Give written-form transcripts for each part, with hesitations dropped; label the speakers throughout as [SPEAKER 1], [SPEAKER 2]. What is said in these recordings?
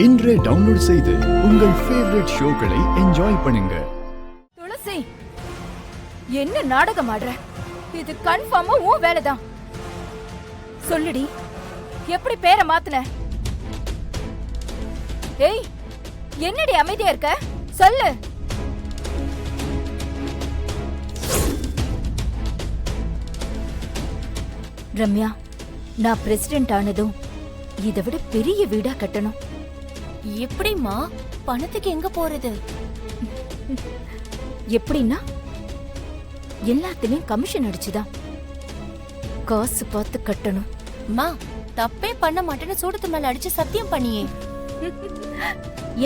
[SPEAKER 1] இன்றே டவுன்லோட் செய்து உங்கள் ஃபேவரட் ஷோக்களை என்ஜாய் பண்ணுங்க.
[SPEAKER 2] துளசி, என்ன நாடகம் ஆடுற? இது கன்ஃபார்மா உன் வேலைதான். சொல்லுடி, எப்படி பேரை மாத்துன? ஏய், என்னடி அமைதியா இருக்க? சொல்லு. ரம்யா, நான் பிரசிடென்ட் ஆனதும் இதை விட பெரிய வீடா கட்டணும்.
[SPEAKER 3] எப்படிமா? பணத்துக்கு எங்க போறது?
[SPEAKER 2] எப்படின்னா எல்லாத்துலயும் கமிஷன் அடிச்சுதான். காசு பார்த்து கட்டணும்.
[SPEAKER 3] மா, தப்பே பண்ண மாட்டேன்னு சூடத்து மேல அடிச்சு சத்தியம் பண்ணியே.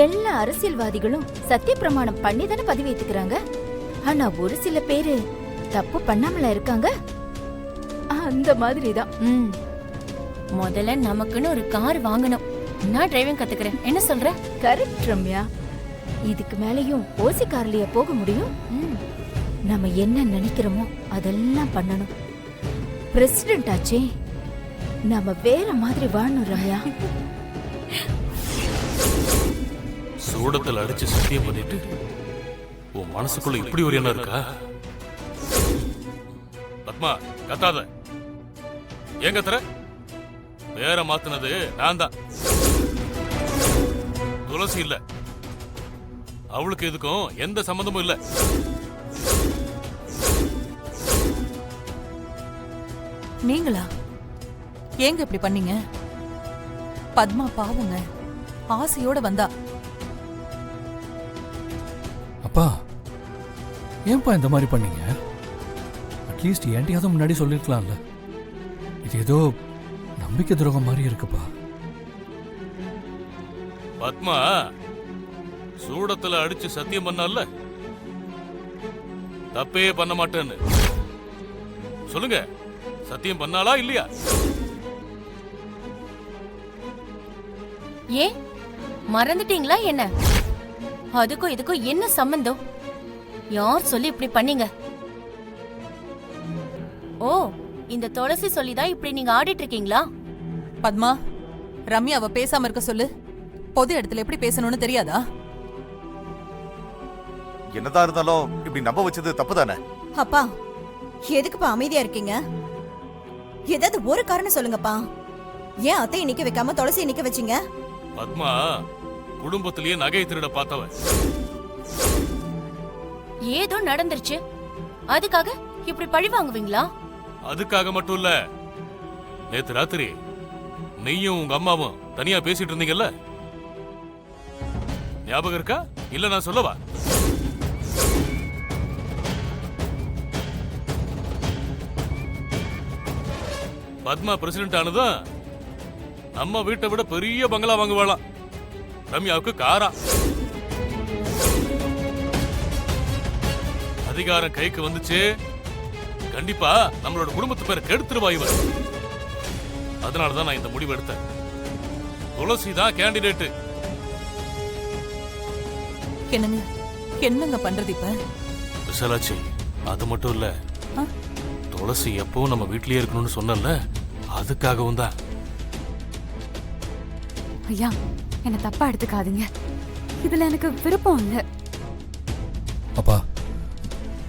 [SPEAKER 2] எல்லா அரசியல்வாதிகளும் சத்திய பிரமாணம் பண்ணி தானே பதிவேத்துக்கிறாங்க. ஆனா ஒரு சில பேரு தப்பு பண்ணாமல இருக்காங்க. அந்த மாதிரிதான்.
[SPEAKER 3] முதல்ல நமக்குன்னு ஒரு கார் வாங்கணும். நான் டிரைவிங் கத்துக்கிறேன். என்ன சொல்ற?
[SPEAKER 2] கரெக்ட் ரம்யா. இதுக்கு மேலயும் ஓசி கார்லயா போக முடியும்? நம்ம என்ன நினைக்கிறோமோ அதெல்லாம் பண்ணணும். பிரசிடென்ட் ஆச்சே, நாம வேற மாதிரி வாழணும் ரம்யா.
[SPEAKER 4] சூடத்தில் அடிச்சு சத்தியம் பண்ணிட்டு உன் மனசுக்குள்ள இப்படி ஒரு எண்ணம் இருக்கா? பத்மா, கத்தாத. ஏன் கத்துற? வேற மாத்துனது நான் தான், துளசி இல்ல. அவளுக்கு இதுக்கும் எந்த சம்பந்தமும் இல்ல.
[SPEAKER 5] நீங்களா? ஏங்க இப்படி பண்ணீங்க? பத்மா பாவுங்க, ஆசையோட வந்தா.
[SPEAKER 6] அப்பா, ஏன்பா இந்த மாதிரி பண்ணீங்க? அட்லீஸ்ட் என்கிட்டயாவது முன்னாடி சொல்லிருக்கலாம்ல. இது ஏதோ நம்பிக்கை துரோகம் மாதிரி இருக்குப்பா.
[SPEAKER 4] பத்மா சூடத்துல அடிச்சு சத்தியம் பண்ணல, தப்பே பண்ண மாட்டேன்னு. சொல்லுங்க, சத்தியம் பண்ணாளா இல்லையா?
[SPEAKER 3] ஏன் மறந்துட்டீங்களா என்ன? அதுக்கும் இதுக்கும் என்ன சம்பந்தம்? யார் சொல்லி இப்படி பண்ணீங்க? ஓ, இந்த துளசி சொல்லிதான் இப்படி நீங்க ஆடிட்டு இருக்கீங்களா?
[SPEAKER 5] பத்மா, ரம்யா அவ பேசாம இருக்க சொல்லு. பொது இடத்துல எப்படி பேசணும்னு தெரியாதா?
[SPEAKER 7] என்னதான் இருந்தாலும் இப்படி நம்ப வச்சது தப்பு தானே?
[SPEAKER 8] அப்பா, எதுக்குப்பா அமைதியா இருக்கீங்க? ஏதாவது ஒரு காரணம் சொல்லுங்கப்பா. ஏன் அத்தையை நிக்க வைக்காம துளசியை நிக்க வச்சீங்க?
[SPEAKER 4] பத்மா குடும்பத்திலேயே நகை திருட பார்த்தவ.
[SPEAKER 3] ஏதோ நடந்துருச்சு, அதுக்காக இப்படி பழி வாங்குவீங்களா?
[SPEAKER 4] அதுக்காக மட்டும் இல்ல, நேத்து ராத்திரி நீயும் உங்க அம்மாவும் தனியா பேசிட்டு இருந்தீங்கல்ல, ஞாபகம் இருக்கா? இல்ல நான் சொல்லவா? பத்மா பிரசிடென்ட் ஆனதும் நம்ம வீட்டை விட பெரிய பங்களா வாங்குவாளாம். ரம்யாவுக்கு காரா. அதிகாரம் கைக்கு வந்துச்சு, கண்டிப்பா நம்மளோட குடும்பத்து பேரை கெடுத்துருவா இவர். அதனாலதான் நான் இந்த முடிவு எடுத்தேன். துளசி தான் கேண்டிடேட்.
[SPEAKER 5] என்னங்க என்னங்க பண்றது இப்ப?
[SPEAKER 4] விசாலாச்சி, அது மட்டும் இல்ல, துளசி எப்பவும் நம்ம வீட்லயே இருக்கணும்னு சொன்னல, அதுக்காகவும் தான்.
[SPEAKER 9] ஐயா, என்ன தப்பா எடுத்துக்காதீங்க. இதுல எனக்கு விருப்பம் இல்ல.
[SPEAKER 6] அப்பா,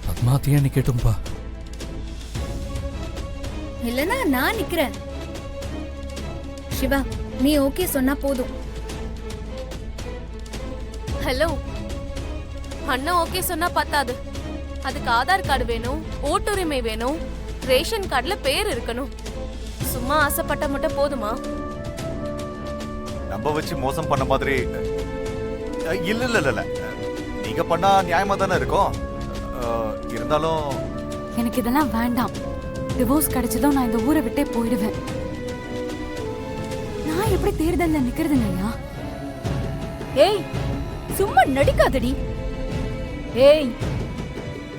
[SPEAKER 6] பத்மாத்தியா நீ கேட்டும்பா.
[SPEAKER 10] இல்லனா நான் நிக்கிறேன். சிவா, நீ ஓகே சொன்னா போதும்.
[SPEAKER 3] ஹலோ, அண்ணா ஓகே சொன்னா பத்தாது. அதுக்கு ஆதார் கார்டு வேணும், ஓட்டுரிமை வேணும், ரேஷன் கார்டுல பேர் இருக்கணும். சும்மா ஆசைப்பட்ட மட்டும் போதுமா?
[SPEAKER 7] நம்ப வச்சு மோசம் பண்ண மாதிரி இல்ல இல்ல இல்ல, நீங்க பண்ணா நியாயமா தானே இருக்கும். இருந்தாலும்
[SPEAKER 9] எனக்கு இதெல்லாம் வேண்டாம். டிவோர்ஸ் கிடைச்சதும் நான் இந்த ஊரை விட்டே போயிடுவேன். நான் எப்படி தேர்தல்ல நிக்கிறதுங்க ஐயா?
[SPEAKER 2] ஏய், சும்மா நடிக்காதடி. ஏய்,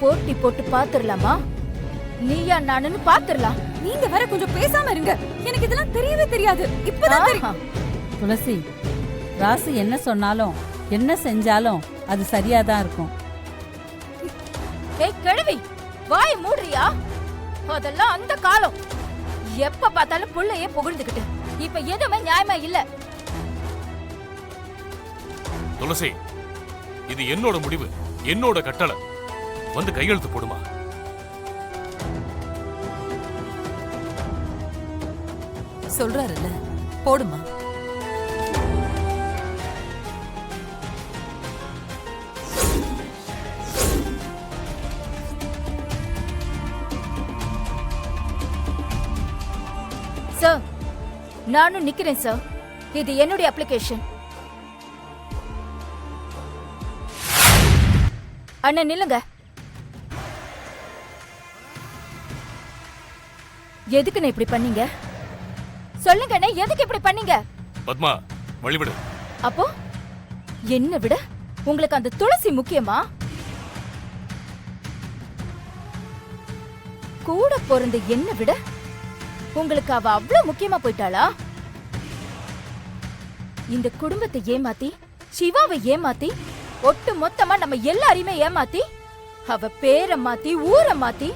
[SPEAKER 2] போட்டி போட்டு பாத்துரலாமா? நீயா நானுன்னு பாத்துரலாம்.
[SPEAKER 9] நீங்க வேற கொஞ்சம் பேசாம இருங்க. எனக்கு இதெல்லாம் தெரியவே தெரியாது. இப்பதான் தெரியும்.
[SPEAKER 11] துளசி, ராசு என்ன சொன்னாலும் என்ன செஞ்சாலும் அது சரியாதான் இருக்கும்.
[SPEAKER 2] ஏய் கிழவி, வாய் மூடுறியா? அதெல்லாம் அந்த காலம். எப்ப பார்த்தாலும் புள்ளையே புகழ்ந்துகிட்டு இப்ப எதுவுமே நியாயமா இல்ல.
[SPEAKER 4] துளசி, இது என்னோட முடிவு, என்னோட கட்டளை. வந்து கையெழுத்து போடுமா.
[SPEAKER 5] சொல்றாருல்ல, போடுமா.
[SPEAKER 2] சார், நானும் நிக்கிறேன் சார். இது என்னுடைய அப்ளிகேஷன். அண்ணன் நில்லுங்க. எதுக்குண்ணே இப்படி பண்ணீங்க? சொல்லுங்க அண்ணே, எதுக்கு இப்படி பண்ணீங்க?
[SPEAKER 4] பத்மா, வழிவிடு.
[SPEAKER 2] அப்போ என்ன விட உங்களுக்கு அந்த துளசி முக்கியமா? கூட பிறந்த என்ன விட உங்களுக்கு அவ அவ்வளவு முக்கியமா போயிட்டாளா? இந்த குடும்பத்தை ஏமாத்தி, சிவாவை ஏமாத்தி, ஒட்டு மொத்தமா நம்ம எல்லாரையுமே ஏமாத்தி, அவ பேரை மாத்தி, ஊரை மாத்தி,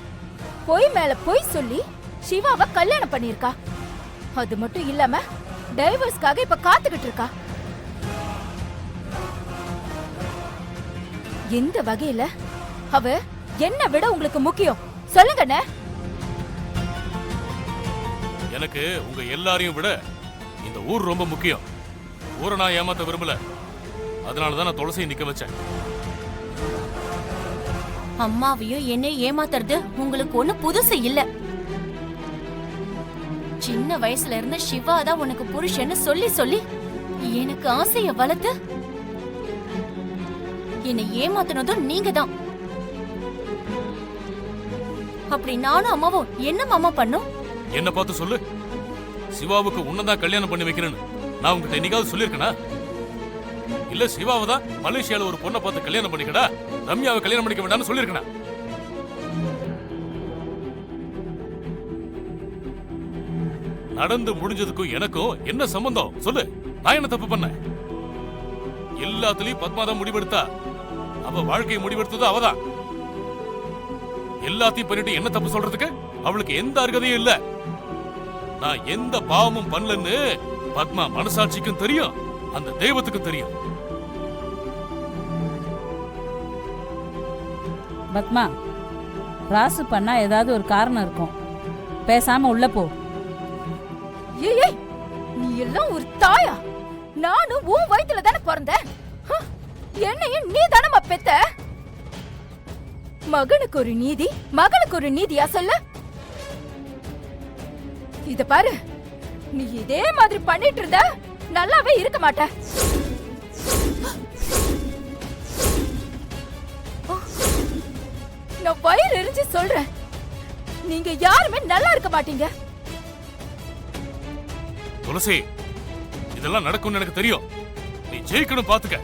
[SPEAKER 2] பொய் மேல பொய் சொல்லி சிவாவை கல்யாணம் பண்ணிருக்கா. அது மட்டும் இல்லாம டைவர்ஸ்க்காக இப்ப காத்துக்கிட்டு இருக்கா. எந்த வகையில அவ என்ன விட உங்களுக்கு முக்கியம்? சொல்லுங்கண்ணே.
[SPEAKER 4] எனக்கு உங்க எல்லாரையும் விட இந்த ஊர் ரொம்ப முக்கியம். ஊரை நான் ஏமாத்த விரும்பல. அதனாலதான் நான் துளசியை நிக்க வச்சேன்.
[SPEAKER 3] அம்மாவையும் என்னை ஏமாத்துறது உங்களுக்கு ஒண்ணு புதுசு இல்ல. சின்ன வயசுல இருந்து சிவா தான் உனக்கு புருஷன்னு சொல்லி சொல்லி எனக்கு ஆசைய வளர்த்து என்னை ஏமாத்தினதும் நீங்க தான். அப்படி நானும் அம்மாவும் என்ன மாமா பண்ணும்?
[SPEAKER 4] என்ன பார்த்து சொல்லு. சிவாவுக்கு உன்னதான் கல்யாணம் பண்ணி வைக்கிறேன்னு நான் உங்ககிட்ட என்னைக்காவது சொல்லியிருக்கேனா? இல்ல சிவாவை தான் மலேசியால ஒரு பொண்ணை பார்த்து கல்யாணம் பண்ணிக்கடா, ரம்யாவை கல்யாணம் பண்ணிக்க வேண்டாம்னு சொல்லியிருக்கேனா? நடந்து முடிஞ்சதுக்கும் எனக்கும் என்ன சம்பந்தம் சொல்லு. நான் என்ன தப்பு பண்ண? எல்லாத்துலயும் பத்மா தான் முடிவெடுத்தா. அவ வாழ்க்கையை முடிவெடுத்தது அவதான். எல்லாத்தையும் பண்ணிட்டு என்ன தப்பு சொல்றதுக்கு அவளுக்கு எந்த அருகதையும் இல்ல. நான் எந்த பாவமும் பண்ணலன்னு பத்மா மனசாட்சிக்கும் தெரியும், அந்த தெய்வத்துக்கும் தெரியும்.
[SPEAKER 11] பத்மா, ராசு பண்ணா ஏதாவது ஒரு காரணம் இருக்கும். பேசாம உள்ள போ.
[SPEAKER 2] ஏய், நீ எல்லாம் ஒரு தாயா? நானும் உன் வயித்துல தானே பிறந்தேன். என்னையும் நீ தானமா பெத்த. மகனுக்கு ஒரு நீதி, மகளுக்கு ஒரு நீதியா சொல்ல? இத பாரு, நீ இதே மாதிரி பண்ணிட்டு இருந்த நல்லாவே இருக்க மாட்ட. நான் வயிறு எரிஞ்சு சொல்றேன், நீங்க யாருமே நல்லா இருக்க மாட்டீங்க.
[SPEAKER 4] துளசி, இதெல்லாம் நடக்கும்னு எனக்கு தெரியும். நீ ஜெயிக்கணும் பாத்துக்க.